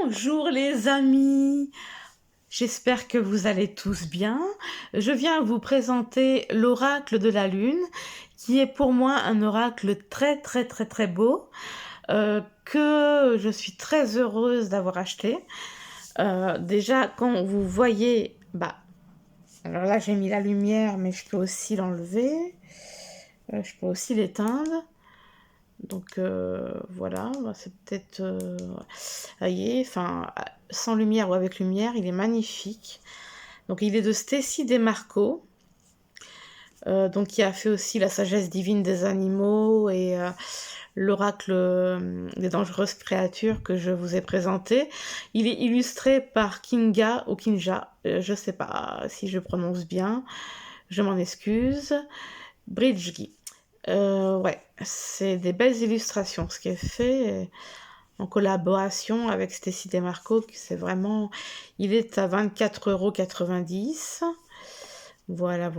Bonjour les amis, j'espère que vous allez tous bien. Je viens vous présenter l'oracle de la lune, qui est pour moi un oracle très beau, que je suis très heureuse d'avoir acheté. Déjà quand vous voyez, alors là j'ai mis la lumière, mais je peux aussi l'enlever, je peux aussi l'éteindre. Donc voilà, c'est peut-être... voyez, enfin, sans lumière ou avec lumière, il est magnifique. Donc il est de Stacy Demarco, donc qui a fait aussi La sagesse divine des animaux et l'oracle des dangereuses créatures que je vous ai présenté. Il est illustré par Kinga ou Kinja, je sais pas si je prononce bien, je m'en excuse. Bridgegi. Ouais, c'est des belles illustrations, ce qui est fait en collaboration avec Stacy Demarco, c'est vraiment... Il est à 24,90 €. Voilà.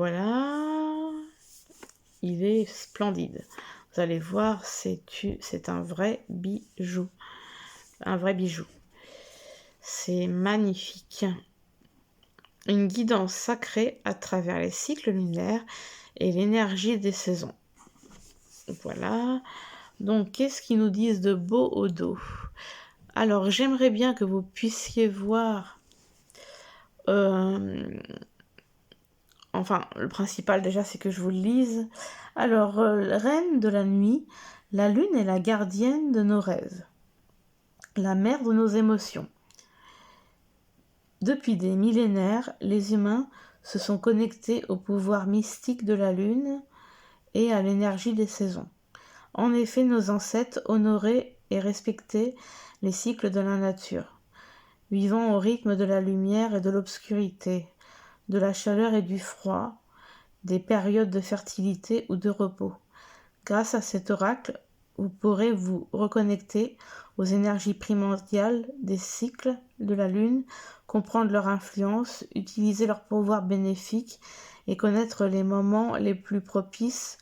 Il est splendide. Vous allez voir, c'est un vrai bijou. Un vrai bijou. C'est magnifique. Une guidance sacrée à travers les cycles lunaires et l'énergie des saisons. Voilà. Donc, qu'est-ce qu'ils nous disent de beau au dos? Alors, j'aimerais bien que vous puissiez voir... enfin, le principal déjà, c'est que je vous le lise. Alors, reine de la nuit, la lune est la gardienne de nos rêves, la mère de nos émotions. Depuis des millénaires, les humains se sont connectés au pouvoir mystique de la lune et à l'énergie des saisons. En effet, nos ancêtres honoraient et respectaient les cycles de la nature, vivant au rythme de la lumière et de l'obscurité, de la chaleur et du froid, des périodes de fertilité ou de repos. Grâce à cet oracle, vous pourrez vous reconnecter aux énergies primordiales des cycles de la lune, comprendre leur influence, utiliser leur pouvoir bénéfique et connaître les moments les plus propices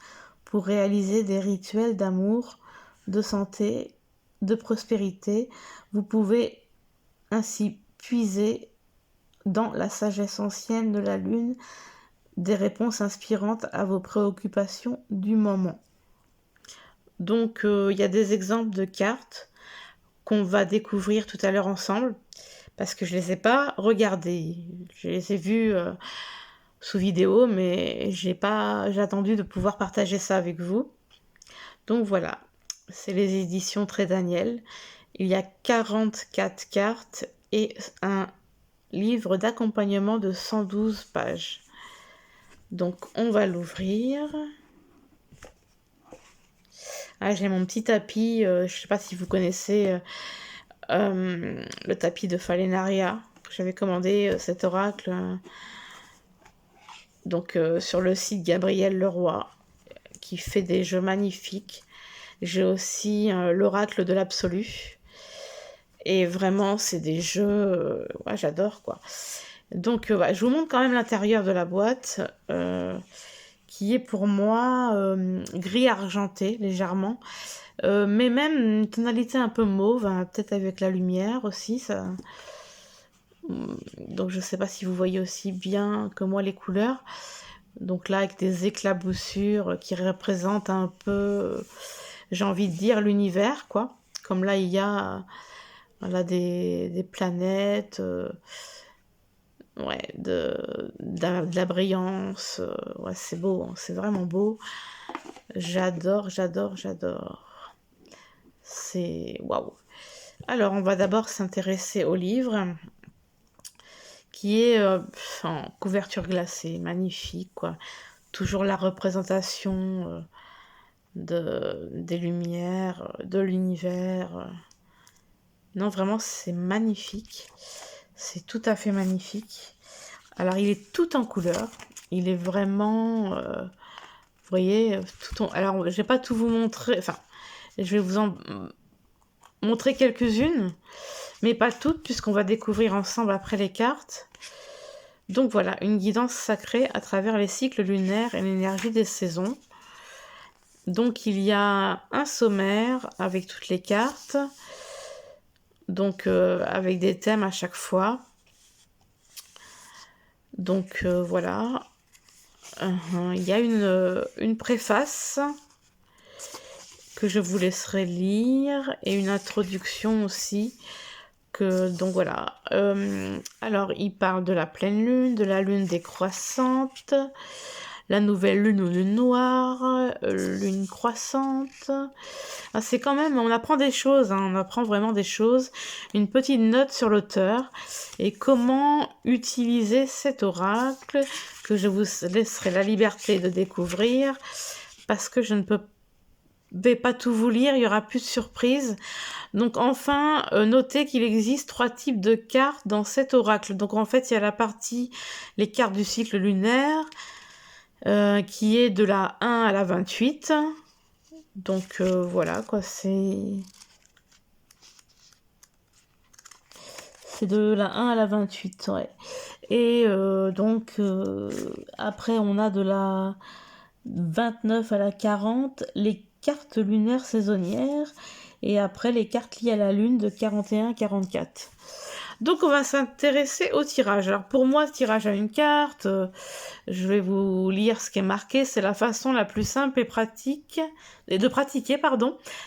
pour réaliser des rituels d'amour, de santé, de prospérité. Vous pouvez ainsi puiser dans la sagesse ancienne de la lune des réponses inspirantes à vos préoccupations du moment. Donc, il y a des exemples de cartes qu'on va découvrir tout à l'heure ensemble, parce que je ne les ai pas regardées. Je les ai vues sous vidéo, mais j'ai attendu de pouvoir partager ça avec vous. Donc voilà, c'est les éditions Très Daniel. Il y a 44 cartes et un livre d'accompagnement de 112 pages. Donc on va l'ouvrir. Ah, j'ai mon petit tapis, je ne sais pas si vous connaissez le tapis de Falenaria. J'avais commandé cet oracle donc sur le site Gabriel Leroy, qui fait des jeux magnifiques. J'ai aussi l'oracle de l'absolu. Et vraiment, c'est des jeux... ouais, j'adore, quoi. Donc, je vous montre quand même l'intérieur de la boîte, qui est pour moi gris argenté, légèrement. Mais même une tonalité un peu mauve, hein, peut-être avec la lumière aussi. Ça... Donc, je ne sais pas si vous voyez aussi bien que moi les couleurs. Donc là, avec des éclaboussures qui représentent un peu, j'ai envie de dire, l'univers, quoi. Comme là, il y a... Voilà, des planètes, ouais, de la brillance. Ouais, c'est beau, hein, c'est vraiment beau. J'adore. C'est waouh. Alors, on va d'abord s'intéresser au livre, qui est en couverture glacée, magnifique, quoi. Toujours la représentation des lumières, de l'univers. Non, vraiment, c'est magnifique. C'est tout à fait magnifique. Alors, il est tout en couleur. Il est vraiment... vous voyez, alors, je vais pas tout vous montrer. Enfin, je vais vous en montrer quelques-unes, mais pas toutes, puisqu'on va découvrir ensemble après les cartes. Donc voilà, une guidance sacrée à travers les cycles lunaires et l'énergie des saisons. Donc, il y a un sommaire avec toutes les cartes. donc avec des thèmes à chaque fois. Donc voilà. Il y a une préface que je vous laisserai lire et une introduction aussi. Donc voilà. Alors, il parle de la pleine lune, de la lune décroissante, la nouvelle lune ou lune noire, lune croissante. Ah, c'est quand même, on apprend des choses, hein, on apprend vraiment des choses. Une petite note sur l'auteur et comment utiliser cet oracle que je vous laisserai la liberté de découvrir parce que je ne vais pas tout vous lire, il y aura plus de surprises. Donc enfin, notez qu'il existe 3 types de cartes dans cet oracle. Donc en fait, il y a la partie, les cartes du cycle lunaire, qui est de la 1 à la 28. Donc voilà quoi, c'est de la 1 à la 28, ouais. Et donc après on a de la 29 à la 40 les cartes lunaires saisonnières et après les cartes liées à la lune de 41 à 44. Donc on va s'intéresser au tirage. Alors pour moi, tirage à une carte, je vais vous lire ce qui est marqué. C'est la façon la plus simple et de pratiquer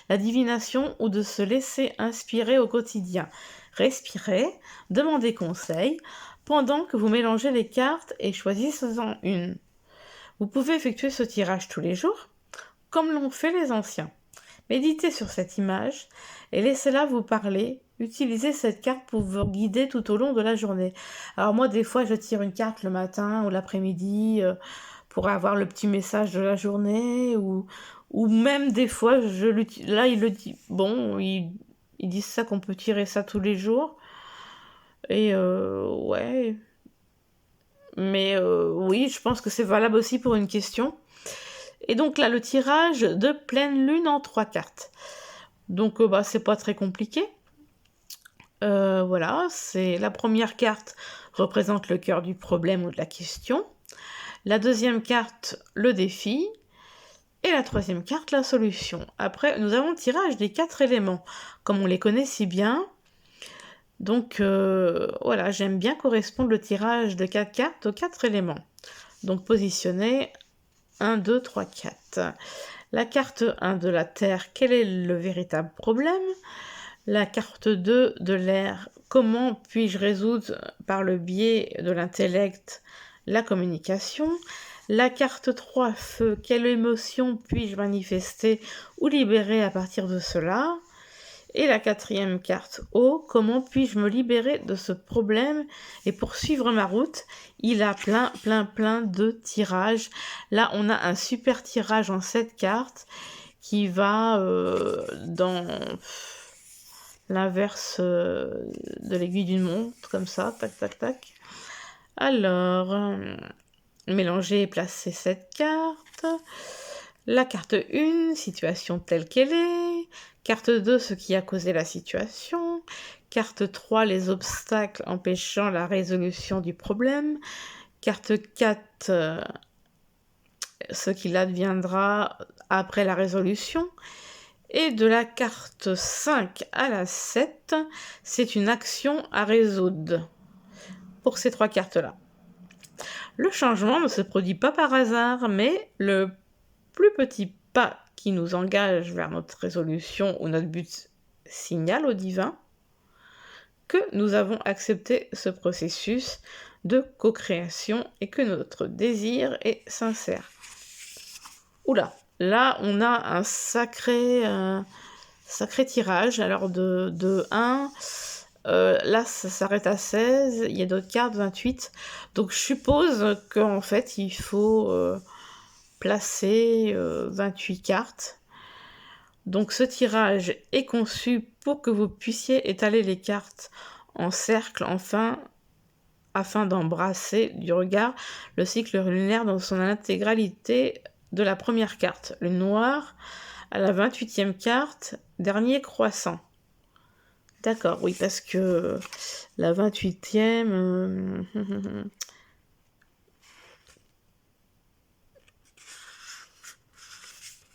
la divination ou de se laisser inspirer au quotidien. Respirez, demandez conseil pendant que vous mélangez les cartes et choisissez-en une. Vous pouvez effectuer ce tirage tous les jours, comme l'ont fait les anciens. Méditez sur cette image et laissez-la vous parler. Utilisez cette carte pour vous guider tout au long de la journée. Alors moi, des fois, je tire une carte le matin ou l'après-midi pour avoir le petit message de la journée ou même des fois, là, il le dit. Bon, ils disent ça qu'on peut tirer ça tous les jours. Et ouais. Mais oui, je pense que c'est valable aussi pour une question. Et donc là, le tirage de pleine lune en 3 cartes. Donc c'est pas très compliqué. Voilà, c'est la première carte représente le cœur du problème ou de la question. La deuxième carte, le défi. Et la troisième carte, la solution. Après, nous avons le tirage des 4 éléments, comme on les connaît si bien. Donc voilà, j'aime bien correspondre le tirage de 4 cartes aux 4 éléments. Donc positionnez 1, 2, 3, 4. La carte 1 de la Terre, quel est le véritable problème? La carte 2 de l'air, comment puis-je résoudre par le biais de l'intellect la communication? La carte 3 feu, quelle émotion puis-je manifester ou libérer à partir de cela? Et la quatrième carte eau, comment puis-je me libérer de ce problème et poursuivre ma route? Il a plein de tirages. Là, on a un super tirage en 7 cartes qui va dans l'inverse de l'aiguille d'une montre, comme ça, tac, tac, tac. Alors, mélanger et placer cette carte. La carte 1, situation telle qu'elle est. Carte 2, ce qui a causé la situation. Carte 3, les obstacles empêchant la résolution du problème. Carte 4, ce qu'il adviendra après la résolution. Et de la carte 5 à la 7, c'est une action à résoudre pour ces 3 cartes-là. Le changement ne se produit pas par hasard, mais le plus petit pas qui nous engage vers notre résolution ou notre but signale au divin que nous avons accepté ce processus de co-création et que notre désir est sincère. Oula, là on a un sacré tirage. Alors de 1, là ça s'arrête à 16, il y a d'autres cartes 28. Donc je suppose qu'en fait il faut placer 28 cartes. Donc ce tirage est conçu pour que vous puissiez étaler les cartes en cercle afin d'embrasser du regard le cycle lunaire dans son intégralité de la première carte, le noir, à la 28e carte, dernier croissant. D'accord, oui, parce que la 28e...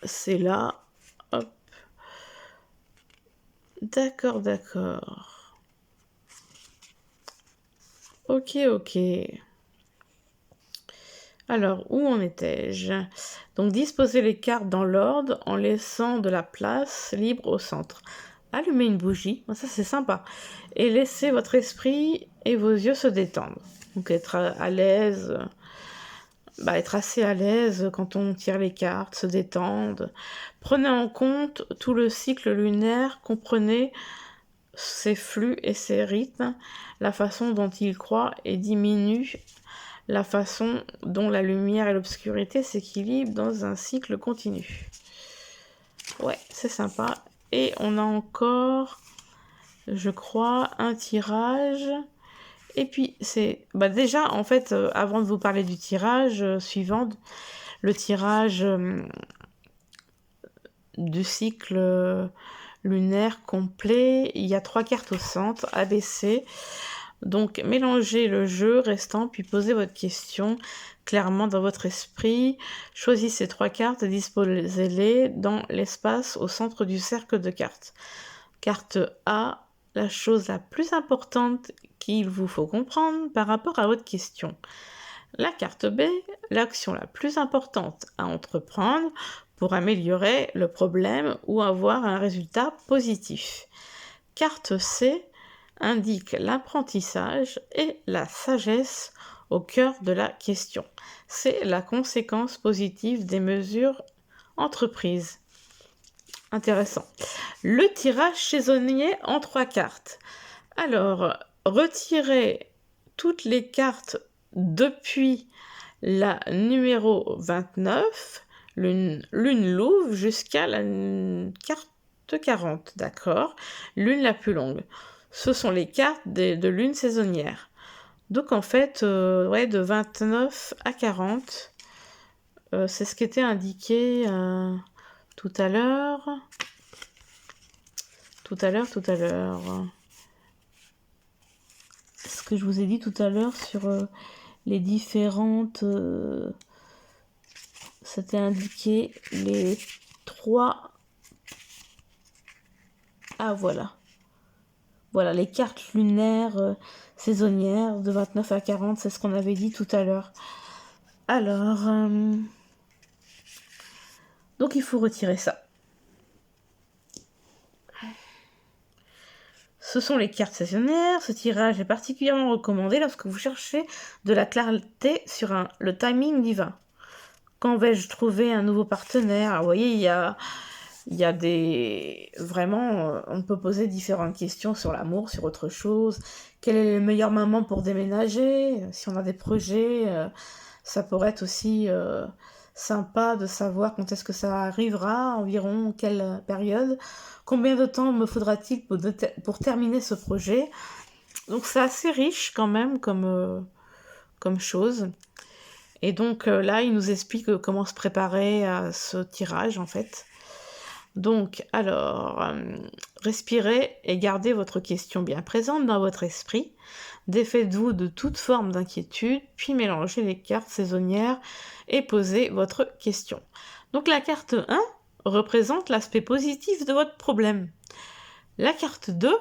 c'est là. Hop. D'accord. Ok. Alors, où en étais-je? Donc, disposez les cartes dans l'ordre en laissant de la place libre au centre. Allumez une bougie, ça c'est sympa. Et laissez votre esprit et vos yeux se détendre. Donc, être à l'aise, être assez à l'aise quand on tire les cartes, se détendre. Prenez en compte tout le cycle lunaire, comprenez ses flux et ses rythmes, la façon dont il croît et diminue, la façon dont la lumière et l'obscurité s'équilibrent dans un cycle continu. Ouais, c'est sympa. Et on a encore, je crois, un tirage. Et puis, c'est... déjà, en fait, avant de vous parler du tirage suivant, le tirage du cycle lunaire complet, il y a 3 cartes au centre, ABC. Donc, mélangez le jeu restant, puis posez votre question clairement dans votre esprit. Choisissez 3 cartes et disposez-les dans l'espace au centre du cercle de cartes. Carte A, la chose la plus importante qu'il vous faut comprendre par rapport à votre question. La carte B, l'action la plus importante à entreprendre pour améliorer le problème ou avoir un résultat positif. Carte C indique l'apprentissage et la sagesse au cœur de la question. C'est la conséquence positive des mesures entreprises. Intéressant. Le tirage saisonnier en 3 cartes. Alors, retirez toutes les cartes depuis la numéro 29, lune louve, jusqu'à la carte 40, d'accord? Lune la plus longue. Ce sont les cartes de lune saisonnière. Donc en fait, de 29 à 40, c'est ce qui était indiqué tout à l'heure. Ce que je vous ai dit tout à l'heure sur les différentes... c'était indiqué les 3... Ah voilà. Voilà, les cartes lunaires saisonnières de 29 à 40, c'est ce qu'on avait dit tout à l'heure. Alors, donc il faut retirer ça. Ce sont les cartes saisonnières. Ce tirage est particulièrement recommandé lorsque vous cherchez de la clarté sur le timing divin. Quand vais-je trouver un nouveau partenaire? Alors, vous voyez, il y a des... Vraiment, on peut poser différentes questions sur l'amour, sur autre chose. Quel est le meilleur moment pour déménager? Si on a des projets, ça pourrait être aussi sympa de savoir quand est-ce que ça arrivera, environ quelle période. Combien de temps me faudra-t-il pour terminer ce projet? Donc c'est assez riche quand même comme chose. Et donc là, il nous explique comment se préparer à ce tirage en fait. Donc, alors, respirez et gardez votre question bien présente dans votre esprit. Défaites-vous de toute forme d'inquiétude, puis mélangez les cartes saisonnières et posez votre question. Donc la carte 1 représente l'aspect positif de votre problème. La carte 2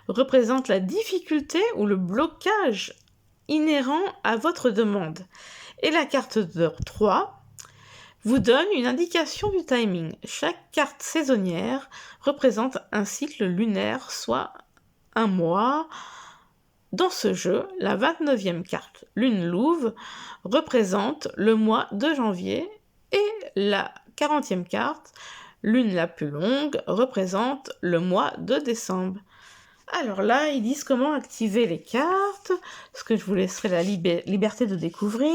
représente la difficulté ou le blocage inhérent à votre demande. Et la carte 3 vous donne une indication du timing. Chaque carte saisonnière représente un cycle lunaire, soit un mois. Dans ce jeu, la 29e carte, lune louve, représente le mois de janvier et la 40e carte, lune la plus longue, représente le mois de décembre. Alors là, ils disent comment activer les cartes, ce que je vous laisserai la liberté de découvrir.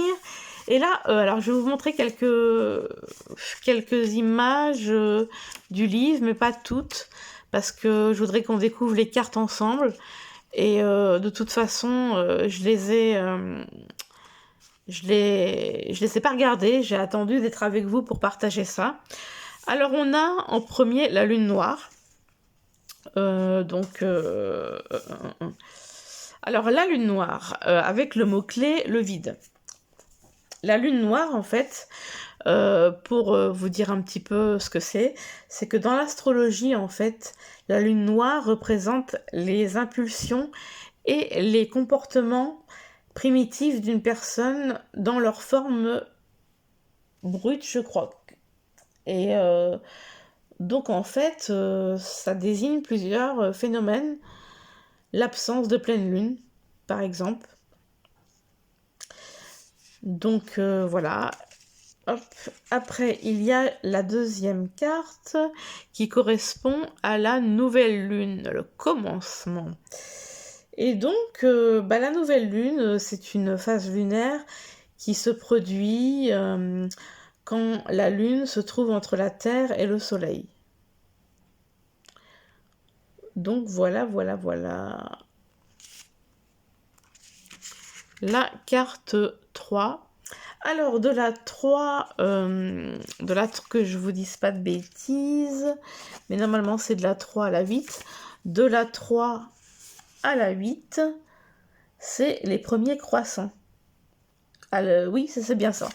Et là, alors je vais vous montrer quelques images du livre, mais pas toutes, parce que je voudrais qu'on découvre les cartes ensemble. Et de toute façon, je les ai pas regardées, j'ai attendu d'être avec vous pour partager ça. Alors on a en premier la lune noire. Alors la lune noire, avec le mot-clé le vide. La lune noire, en fait, pour vous dire un petit peu ce que c'est que dans l'astrologie, en fait, la lune noire représente les impulsions et les comportements primitive d'une personne dans leur forme brute, je crois. Et donc en fait, ça désigne plusieurs phénomènes. L'absence de pleine lune, par exemple. Donc voilà. Hop. Après, il y a la deuxième carte qui correspond à la nouvelle lune, le commencement. Et donc, la nouvelle lune, c'est une phase lunaire qui se produit quand la lune se trouve entre la Terre et le Soleil. Donc voilà. La carte 3. Alors, de la 3, que je vous dise pas de bêtises, mais normalement c'est de la 3 à la 8. De la 3 à la 8, c'est les premiers croissants. Oui, c'est bien ça.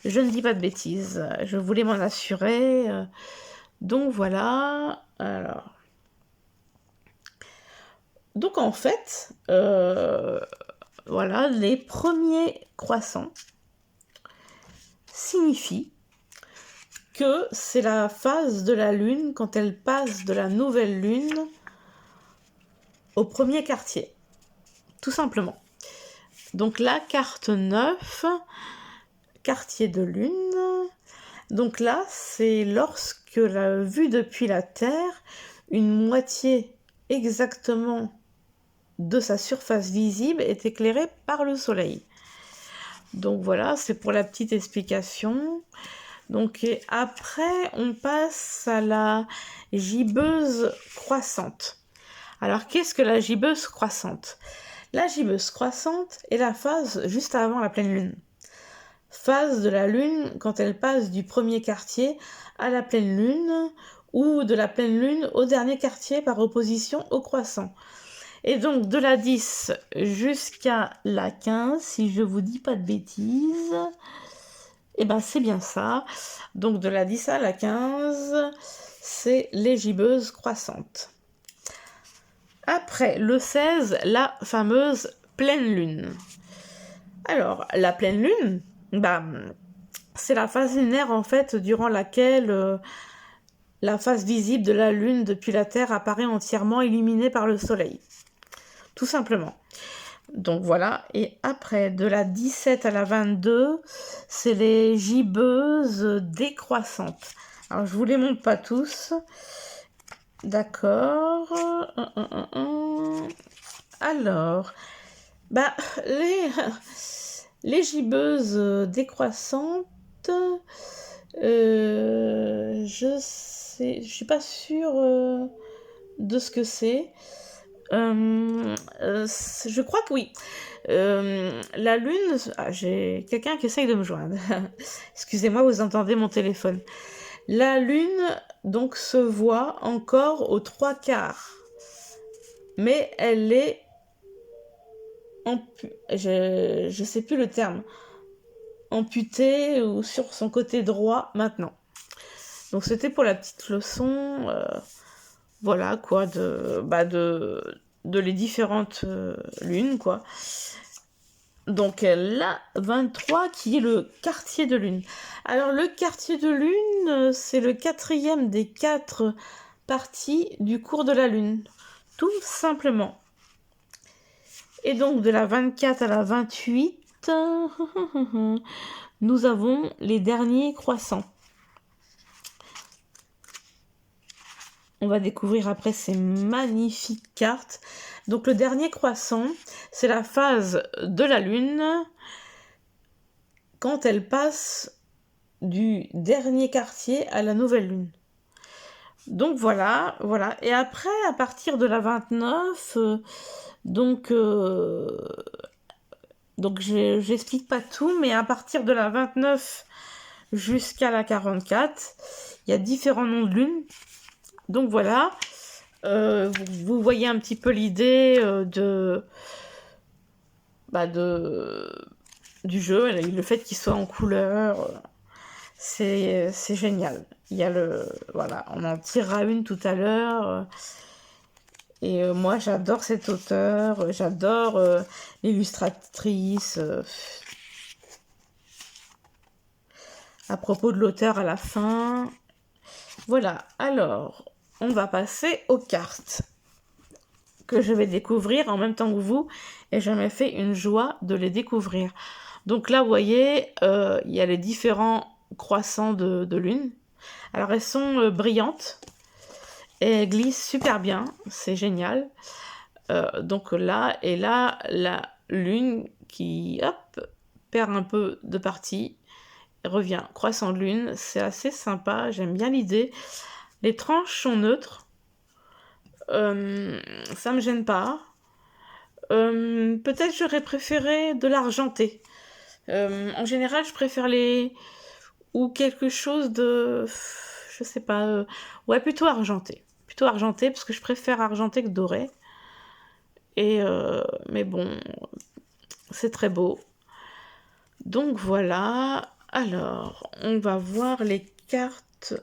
Je ne dis pas de bêtises, je voulais m'en assurer. Donc voilà. Alors. Donc en fait, voilà, les premiers croissants signifie que c'est la phase de la lune quand elle passe de la nouvelle lune au premier quartier, tout simplement. Donc la carte 9, quartier de lune. Donc là, c'est lorsque la vue depuis la Terre, une moitié exactement de sa surface visible est éclairée par le Soleil. Donc voilà, c'est pour la petite explication. Donc et après, on passe à la gibbeuse croissante. Alors, qu'est-ce que la gibbeuse croissante? La gibbeuse croissante est la phase juste avant la pleine lune. Phase de la lune quand elle passe du premier quartier à la pleine lune ou de la pleine lune au dernier quartier par opposition au croissant. Et donc, de la 10 jusqu'à la 15, si je vous dis pas de bêtises, et ben c'est bien ça. Donc, de la 10 à la 15, c'est les gibbeuses croissantes. Après, le 16, la fameuse pleine lune. Alors, la pleine lune, c'est la phase lunaire, en fait, durant laquelle la face visible de la lune depuis la Terre apparaît entièrement illuminée par le soleil. Tout simplement. Donc voilà, et après, de la 17 à la 22, c'est les gibbeuses décroissantes. Alors, je vous les montre pas tous. D'accord. Alors, les gibbeuses décroissantes, je suis pas sûre de ce que c'est. Je crois que oui. La lune... j'ai quelqu'un qui essaye de me joindre. Excusez-moi, vous entendez mon téléphone. La lune, donc, se voit encore aux 3/4. Mais elle est... je sais plus le terme. Amputée ou sur son côté droit maintenant. Donc, c'était pour la petite leçon... voilà quoi, de les différentes lunes quoi. Donc la 23 qui est le quartier de lune. Alors le quartier de lune, c'est le 4e des 4 parties du cours de la lune, tout simplement. Et donc de la 24 à la 28, nous avons les derniers croissants. On va découvrir après ces magnifiques cartes. Donc le dernier croissant, c'est la phase de la lune quand elle passe du dernier quartier à la nouvelle lune. Donc voilà. Et après, à partir de la 29, donc j'explique pas tout, mais à partir de la 29 jusqu'à la 44, il y a différents noms de lunes. Donc voilà, vous voyez un petit peu l'idée du jeu, le fait qu'il soit en couleur, c'est génial. Il y a voilà, on en tirera une tout à l'heure. Et moi, j'adore cet auteur, j'adore l'illustratrice. À propos de l'auteur à la fin. Voilà, alors, on va passer aux cartes que je vais découvrir en même temps que vous, et ça m'a fait une joie de les découvrir. Donc là, vous voyez, il y a les différents croissants de lune. Alors, elles sont brillantes, et elles glissent super bien, c'est génial. Donc là, et là, la lune qui, hop, perd un peu de partie, revient croissant de lune, c'est assez sympa, j'aime bien l'idée. Les tranches sont neutres, ça me gêne pas. Peut-être j'aurais préféré de l'argenté. En général, je préfère les... ou quelque chose de... je sais pas... ouais, plutôt argenté. Plutôt argenté, parce que je préfère argenté que doré. Et mais bon, c'est très beau. Donc voilà. Alors, on va voir les cartes.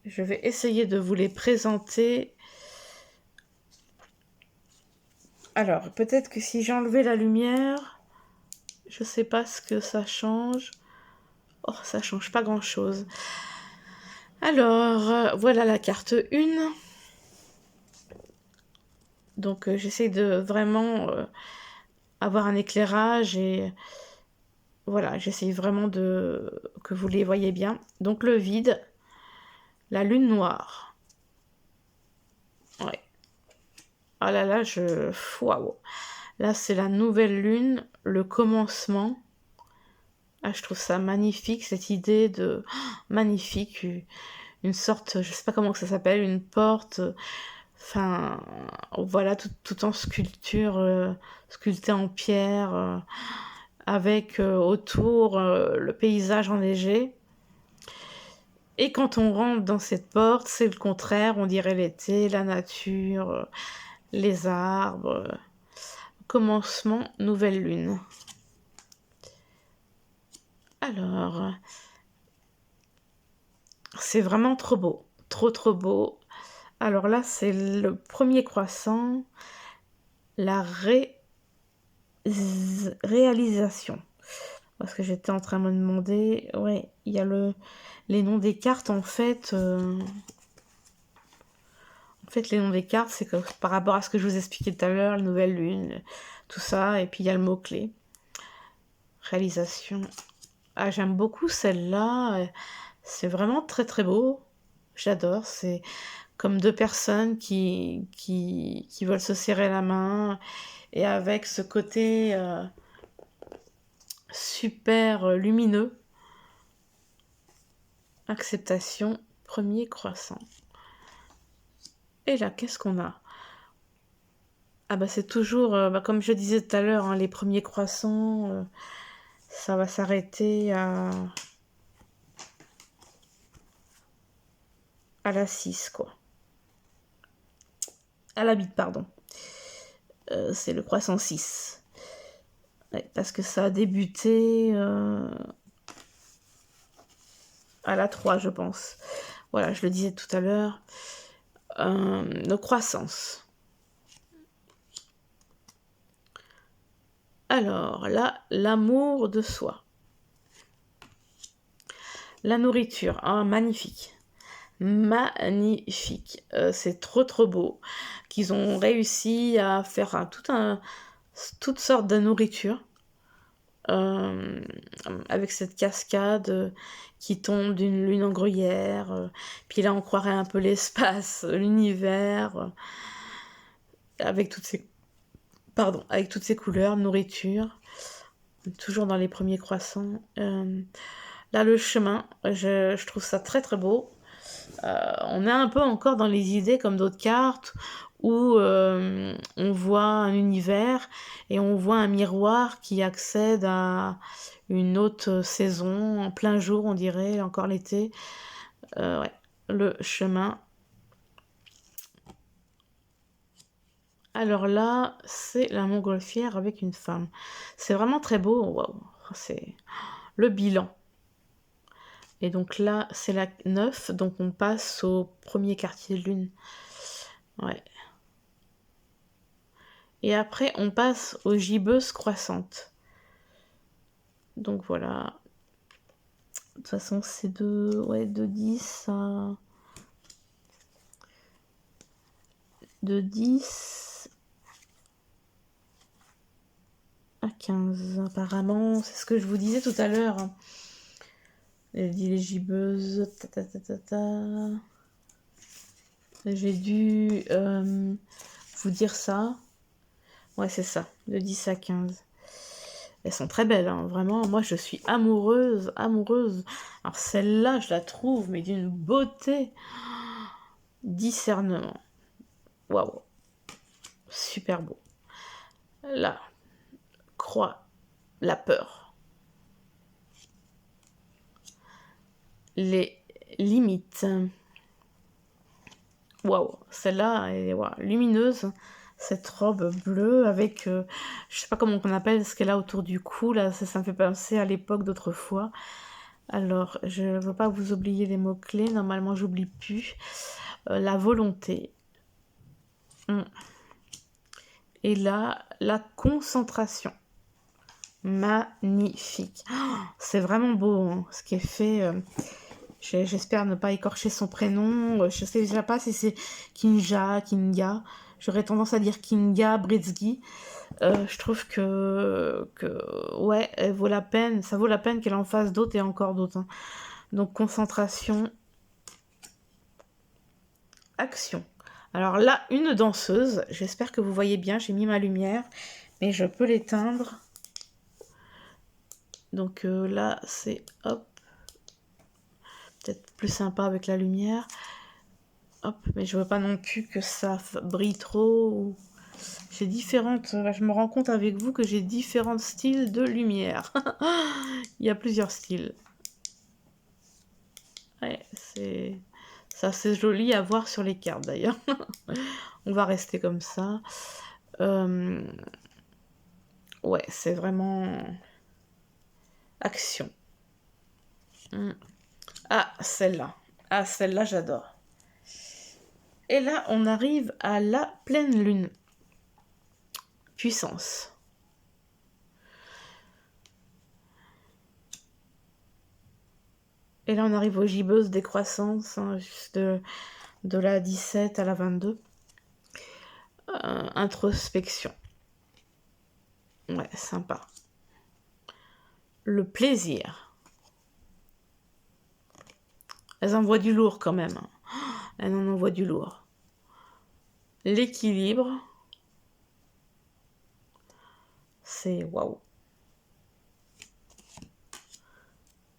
Je vais essayer de vous les présenter. Alors, peut-être que si j'enlevais la lumière, je sais pas ce que ça change. Oh, ça change pas grand-chose. Alors, voilà la carte 1. Donc, j'essaie de vraiment avoir un éclairage et voilà, j'essaie vraiment que vous les voyez bien. Donc, le vide, la lune noire. Ouais. Ah là là, waouh. Là, c'est la nouvelle lune, le commencement. Ah, je trouve ça magnifique, cette idée de... magnifique, une sorte, je sais pas comment que ça s'appelle, une porte, enfin, voilà, tout en sculpture, sculpté en pierre, avec autour le paysage enneigé. Et quand on rentre dans cette porte, c'est le contraire, on dirait l'été, la nature, les arbres. Commencement, nouvelle lune. Alors, c'est vraiment trop beau, trop beau. Alors là, c'est le premier croissant, la réalisation. Parce que j'étais en train de me demander, ouais, il y a les noms des cartes en fait. En fait, les noms des cartes, c'est que par rapport à ce que je vous expliquais tout à l'heure, la nouvelle lune, tout ça, et puis il y a le mot-clé. Réalisation. Ah, j'aime beaucoup celle-là. C'est vraiment très beau. J'adore. C'est comme deux personnes qui veulent se serrer la main. Et avec ce côté super lumineux. Acceptation, premier croissant. Et là, qu'est-ce qu'on a? Ah bah c'est toujours, comme je disais tout à l'heure, hein, les premiers croissants, ça va s'arrêter à la 6, quoi. À la bite, pardon. C'est le croissant 6. Ouais, parce que ça a débuté à la 3, je pense. Voilà, je le disais tout à l'heure. Nos croissances. Alors, là, l'amour de soi. La nourriture, hein, magnifique. Magnifique. C'est trop beau qu'ils ont réussi à faire toutes sortes de nourriture. Avec cette cascade qui tombe d'une lune en gruyère. Puis là, on croirait un peu l'espace, l'univers, avec toutes ces couleurs, nourriture. Toujours dans les premiers croissants. Là, le chemin, je trouve ça très beau. On est un peu encore dans les idées comme d'autres cartes où on voit un univers et on voit un miroir qui accède à une autre saison, en plein jour on dirait, encore l'été. Ouais, le chemin. Alors là, c'est la montgolfière avec une femme. C'est vraiment très beau, waouh, c'est le bilan. Et donc là, c'est la 9, donc on passe au premier quartier de lune. Ouais. Et après, on passe aux gibbeuses croissantes. Donc voilà. De toute façon, c'est de 10 à... De 10 à 15, apparemment. C'est ce que je vous disais tout à l'heure. Elle dit les gibbeuses. J'ai dû vous dire ça. Ouais, c'est ça. De 10 à 15. Elles sont très belles, hein, vraiment. Moi, je suis amoureuse. Alors, celle-là, je la trouve, mais d'une beauté. Discernement. Waouh. Super beau. Là, croix, la peur. Les limites. Waouh. Celle-là, elle est lumineuse. Cette robe bleue avec, je sais pas comment on appelle ce qu'elle a autour du cou, là, ça me fait penser à l'époque d'autrefois. Alors, je ne veux pas vous oublier les mots-clés, normalement j'oublie plus. La volonté. Et là, la concentration. Magnifique. Oh, c'est vraiment beau, hein, ce qui est fait. J'espère ne pas écorcher son prénom. Je sais déjà pas si c'est Kinga. J'aurais tendance à dire Kinga Britsky. Je trouve que ouais, elle vaut la peine. Ça vaut la peine qu'elle en fasse d'autres et encore d'autres. Hein. Donc concentration, action. Alors là, une danseuse. J'espère que vous voyez bien. J'ai mis ma lumière, mais je peux l'éteindre. Donc là, c'est hop. Peut-être plus sympa avec la lumière. Hop, mais je veux pas non plus que ça brille trop. J'ai différentes... Je me rends compte avec vous que j'ai différents styles de lumière. Il y a plusieurs styles. Ouais, c'est... Ça, c'est joli à voir sur les cartes, d'ailleurs. On va rester comme ça. Ouais, c'est vraiment... Action. Ah, celle-là. Ah, celle-là, j'adore. Et là, on arrive à la pleine lune. Puissance. Et là, on arrive aux gibbeuses décroissances, hein, juste de la 17 à la 22. Introspection. Ouais, sympa. Le plaisir. Elles envoient du lourd quand même. Elles en envoient du lourd. L'équilibre. C'est waouh.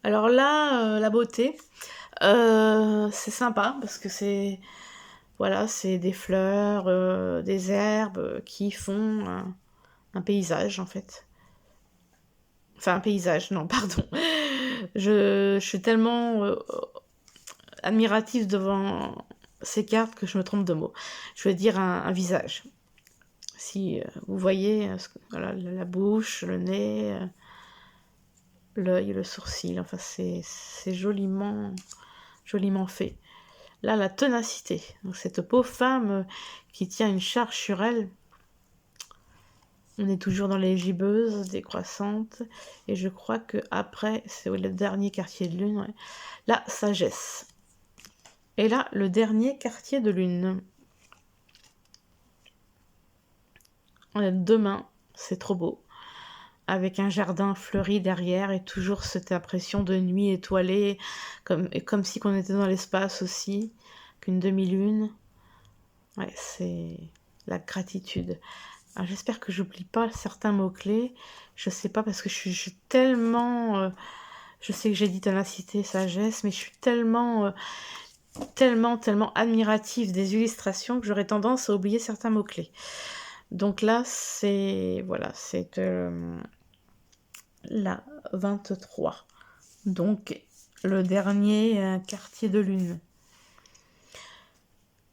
Alors là, la beauté, c'est sympa parce que c'est voilà, c'est des fleurs, des herbes qui font un paysage en fait. Enfin un paysage, non, pardon. Je suis tellement admirative devant ces cartes que je me trompe de mots. Je veux dire un visage. Si vous voyez, voilà, la bouche, le nez, l'œil, le sourcil, enfin c'est joliment fait. Là, la ténacité. Donc, cette pauvre femme qui tient une charge sur elle. On est toujours dans les gibbeuses décroissantes. Et je crois que après, c'est le dernier quartier de lune. Ouais. La sagesse. Et là, le dernier quartier de lune. On a deux mains. C'est trop beau. Avec un jardin fleuri derrière et toujours cette impression de nuit étoilée, comme si on était dans l'espace aussi, qu'une demi-lune. Ouais, c'est la gratitude. Alors, j'espère que j'oublie pas certains mots-clés. Je sais pas parce que je suis tellement... je sais que j'ai dit ténacité, sagesse, mais je suis tellement admirative des illustrations que j'aurais tendance à oublier certains mots-clés. Donc là, c'est... Voilà, c'est... la 23. Donc, le dernier quartier de lune.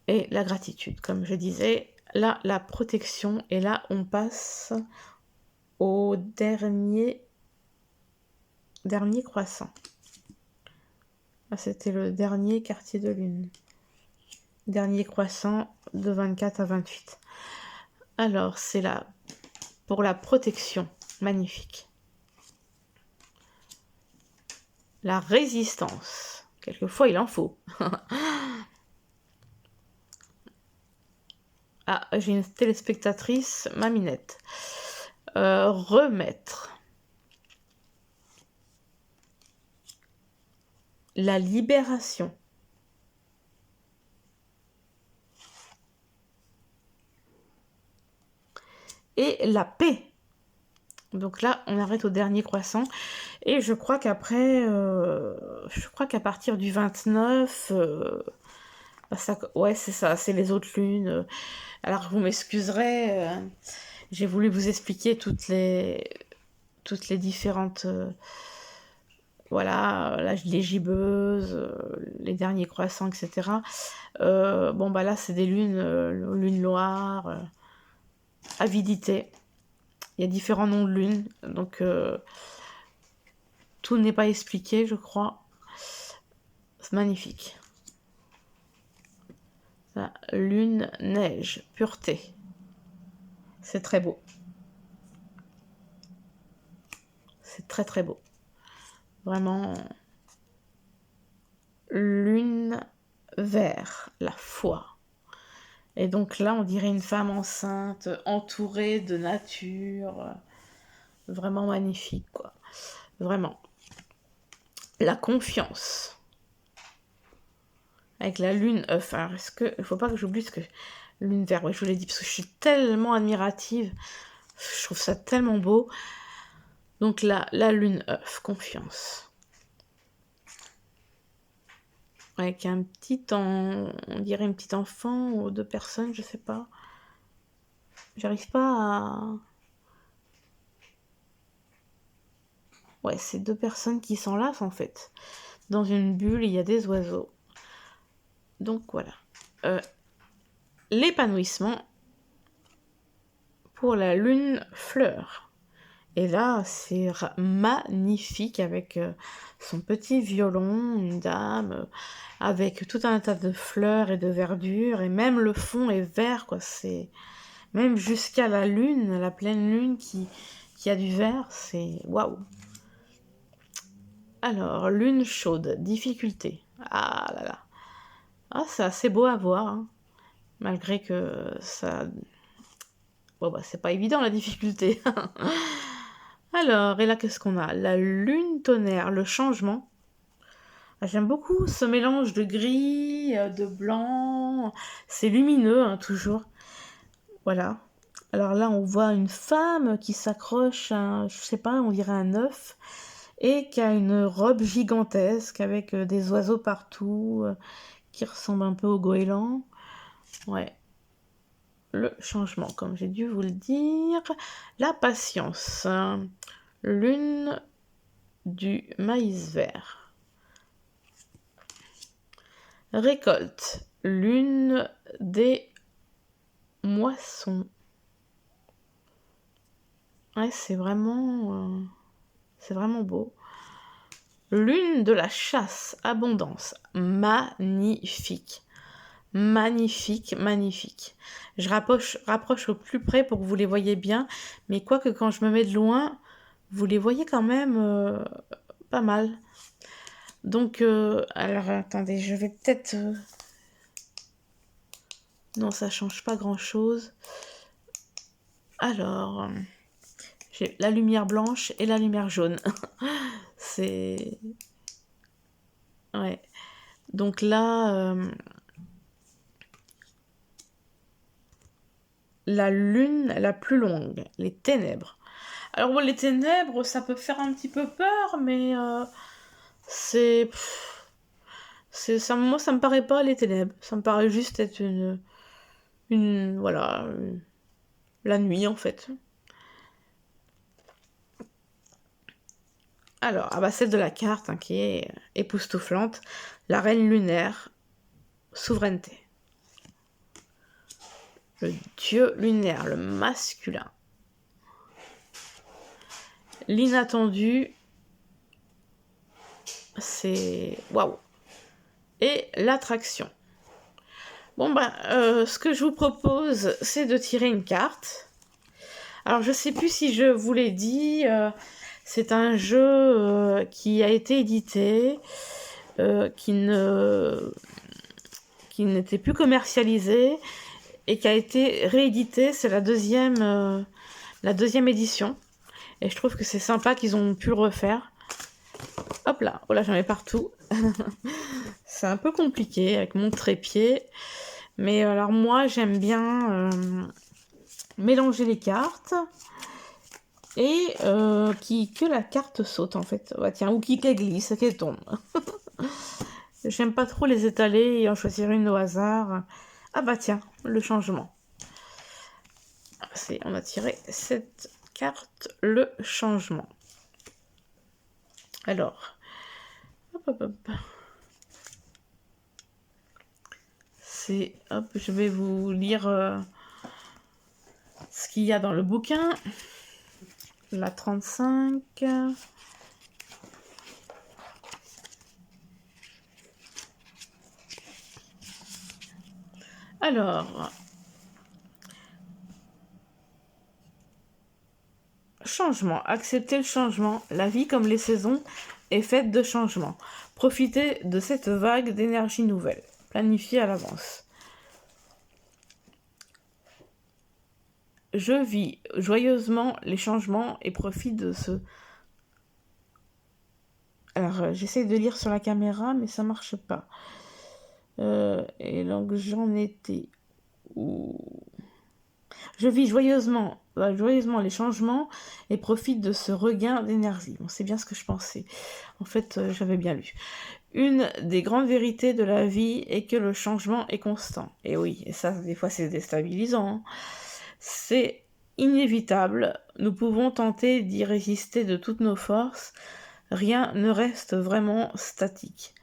Et la gratitude, comme je disais. Là, la protection. Et là, on passe au dernier croissant. Ah, c'était le dernier quartier de lune. Dernier croissant de 24 à 28. Alors, c'est là pour la protection. Magnifique. La résistance. Quelquefois, il en faut. Ah, j'ai une téléspectatrice, Maminette. Remettre. La libération. Et la paix. Donc là, on arrête au dernier croissant. Et je crois qu'après, je crois qu'à partir du 29, bah ça, ouais, c'est ça, c'est les autres lunes. Alors, vous m'excuserez, j'ai voulu vous expliquer toutes les différentes, voilà, les gibbeuses, les derniers croissants, etc. Bon, bah là, c'est des lunes, lune noire, avidité. Il y a différents noms de lunes, donc tout n'est pas expliqué, je crois. C'est magnifique. Ça, lune, neige, pureté. C'est très beau. C'est très très beau. Vraiment. Lune, vert, la foi. Et donc là, on dirait une femme enceinte, entourée de nature. Vraiment magnifique, quoi. Vraiment. La confiance. Avec la lune œuf. Alors, est-ce que... Il faut pas que j'oublie ce que... Lune vert, ouais, je vous l'ai dit, parce que je suis tellement admirative. Je trouve ça tellement beau. Donc là, la lune œuf, confiance. Avec un petit... On dirait une petite enfant ou deux personnes, je sais pas. J'arrive pas à... Ouais, c'est deux personnes qui s'enlacent en fait. Dans une bulle, il y a des oiseaux. Donc voilà. L'épanouissement pour la lune fleur. Et là, c'est magnifique avec son petit violon, une dame, avec tout un tas de fleurs et de verdure. Et même le fond est vert, quoi. C'est même jusqu'à la lune, la pleine lune qui a du vert. C'est waouh. Alors, lune chaude, difficulté. Ah là là. Ah, c'est assez beau à voir, hein. Malgré que ça... Bon, bah, c'est pas évident, la difficulté. Alors, et là, qu'est-ce qu'on a? La lune tonnerre, le changement. Ah, j'aime beaucoup ce mélange de gris, de blanc. C'est lumineux, hein, toujours. Voilà. Alors là, on voit une femme qui s'accroche à, je sais pas, on dirait un œuf, et qui a une robe gigantesque avec des oiseaux partout, qui ressemble un peu au goéland. Ouais. Le changement, comme j'ai dû vous le dire. La patience. Lune du maïs vert. Récolte. Lune des moissons. Ouais, c'est vraiment beau. Lune de la chasse. Abondance. Magnifique. Magnifique, magnifique. Je rapproche au plus près pour que vous les voyez bien, mais quoique quand je me mets de loin, vous les voyez quand même pas mal. Donc, alors attendez, je vais peut-être... Non, ça change pas grand-chose. Alors, j'ai la lumière blanche et la lumière jaune. C'est... Ouais. Donc là... la lune la plus longue, les ténèbres. Alors bon, les ténèbres, ça peut faire un petit peu peur, mais c'est ça, moi ça me paraît pas les ténèbres, ça me paraît juste être voilà, la nuit en fait. Alors, ah bah celle de la carte hein, qui est époustouflante, la reine lunaire, souveraineté. Le dieu lunaire, le masculin. L'inattendu, c'est waouh. et l'attraction. Bon, ce que je vous propose, c'est de tirer une carte. Alors, je sais plus si je vous l'ai dit, c'est un jeu qui a été édité, qui n'était plus commercialisé et qui a été réédité. C'est la deuxième édition. Et je trouve que c'est sympa qu'ils ont pu le refaire. Hop là, oh là, j'en ai partout. C'est un peu compliqué avec mon trépied. Mais alors moi, j'aime bien mélanger les cartes et que la carte saute en fait. Ouais, tiens, ou qu'elle glisse, qu'elle tombe. J'aime pas trop les étaler et en choisir une au hasard. Ah bah tiens, le changement. On a tiré cette carte, le changement. Alors, hop. Je vais vous lire ce qu'il y a dans le bouquin. La 35. Alors, changement. Accepter le changement. La vie, comme les saisons, est faite de changements. Profitez de cette vague d'énergie nouvelle. Planifiez à l'avance. Je vis joyeusement les changements et profite de ce... Alors, j'essaie de lire sur la caméra, mais ça marche pas. Et donc, j'en étais... Je vis joyeusement les changements et profite de ce regain d'énergie. Bon, c'est bien ce que je pensais. En fait, j'avais bien lu. Une des grandes vérités de la vie est que le changement est constant. Et oui, et ça, des fois, c'est déstabilisant. Hein. C'est inévitable. Nous pouvons tenter d'y résister de toutes nos forces. Rien ne reste vraiment statique.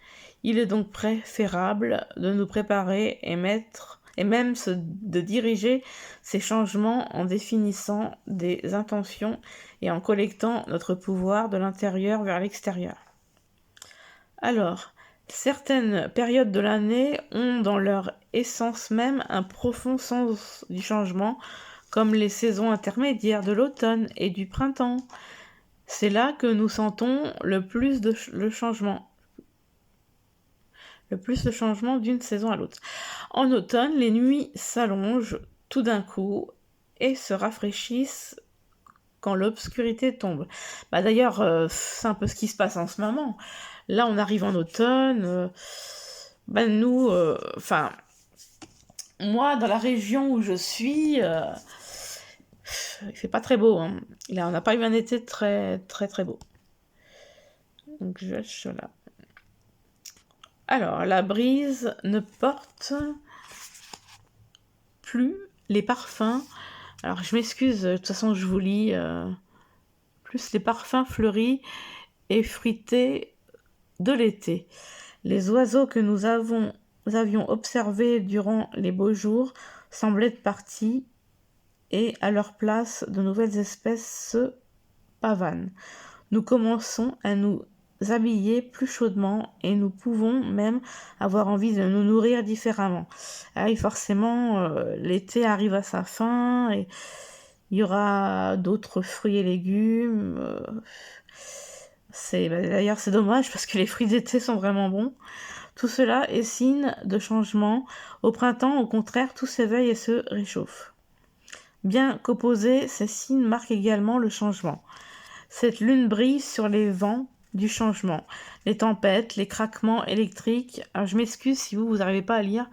Il est donc préférable de nous préparer et même de diriger ces changements en définissant des intentions et en collectant notre pouvoir de l'intérieur vers l'extérieur. Alors, certaines périodes de l'année ont dans leur essence même un profond sens du changement, comme les saisons intermédiaires de l'automne et du printemps. C'est là que nous sentons le plus le changement d'une saison à l'autre. En automne, les nuits s'allongent tout d'un coup et se rafraîchissent quand l'obscurité tombe. D'ailleurs, c'est un peu ce qui se passe en ce moment. Là, on arrive en automne. Nous, moi, dans la région où je suis, il fait pas très beau. Hein. Là, on n'a pas eu un été très, très, très beau. Donc, je lâche là. Alors, la brise ne porte plus les parfums. Alors, je m'excuse, de toute façon, je vous lis. Plus les parfums fleuris et fruités de l'été. Les oiseaux que nous avions observés durant les beaux jours semblaient être partis et à leur place, de nouvelles espèces se pavanent. Nous commençons à nous habiller plus chaudement et nous pouvons même avoir envie de nous nourrir différemment. Ah oui, forcément, l'été arrive à sa fin et il y aura d'autres fruits et légumes. D'ailleurs, c'est dommage parce que les fruits d'été sont vraiment bons. Tout cela est signe de changement. Au printemps, au contraire, tout s'éveille et se réchauffe. Bien qu'opposés, ces signes marquent également le changement. Cette lune brille sur les vents du changement, les tempêtes, les craquements électriques. Alors, je m'excuse si vous n'arrivez pas à lire,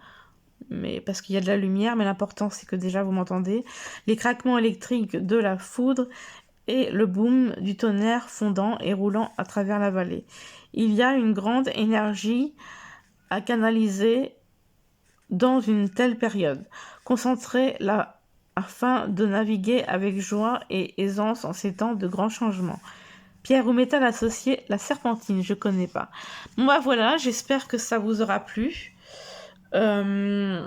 mais parce qu'il y a de la lumière, mais l'important c'est que déjà vous m'entendez. Les craquements électriques de la foudre et le boom du tonnerre fondant et roulant à travers la vallée. Il y a une grande énergie à canaliser dans une telle période. Concentrez-la afin de naviguer avec joie et aisance en ces temps de grands changements. Pierre ou métal associé, la serpentine, je connais pas. Bon voilà, j'espère que ça vous aura plu. Comment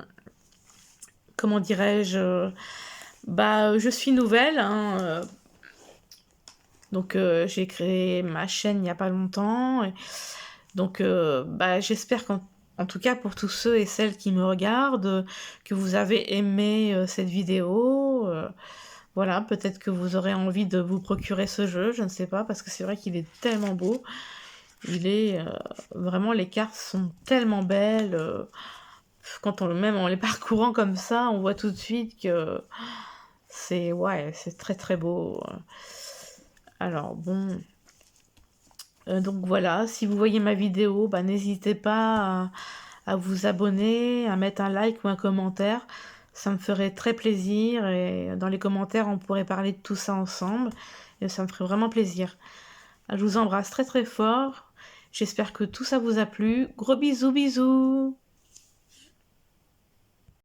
dirais-je je suis nouvelle, hein, donc j'ai créé ma chaîne il n'y a pas longtemps. Donc j'espère qu'en En tout cas, pour tous ceux et celles qui me regardent, que vous avez aimé cette vidéo, voilà, peut-être que vous aurez envie de vous procurer ce jeu, je ne sais pas, parce que c'est vrai qu'il est tellement beau. Il est vraiment, les cartes sont tellement belles. Quand même en les parcourant comme ça, on voit tout de suite que c'est très très beau. Alors bon, donc voilà, si vous voyez ma vidéo, n'hésitez pas à vous abonner, à mettre un like ou un commentaire. Ça me ferait très plaisir et dans les commentaires, on pourrait parler de tout ça ensemble et ça me ferait vraiment plaisir. Je vous embrasse très très fort. J'espère que tout ça vous a plu. Gros bisous bisous!